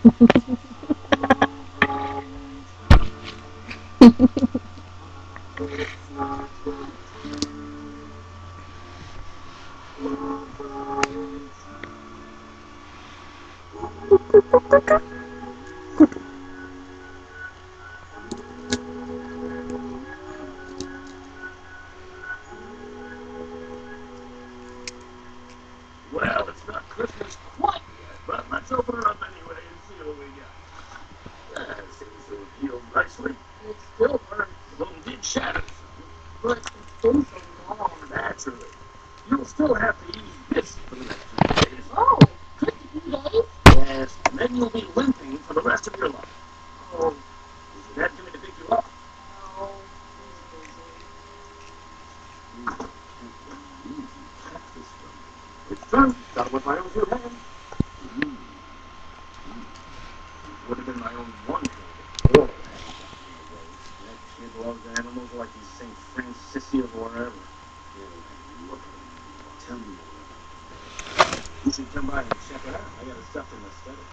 Well, it's not Christmas quite yet, but let's open it up anyway and see what we got. Seems to have healed nicely. It's still burnt. The bone did shatter some, but it's been so long naturally. You'll still have to use this for the next 2 days. Oh, just a few days? Yes, and then you'll be limping for the rest of your life. Oh, is your dad coming to pick you up? No, It's true. Got it with my own two hands. Would have been my own one hand. Oh, that kid loves animals like he's St. Francis of wherever. Yeah, look at him. Tell me more about it. You should come by and check it out. I got it stuffed in the study.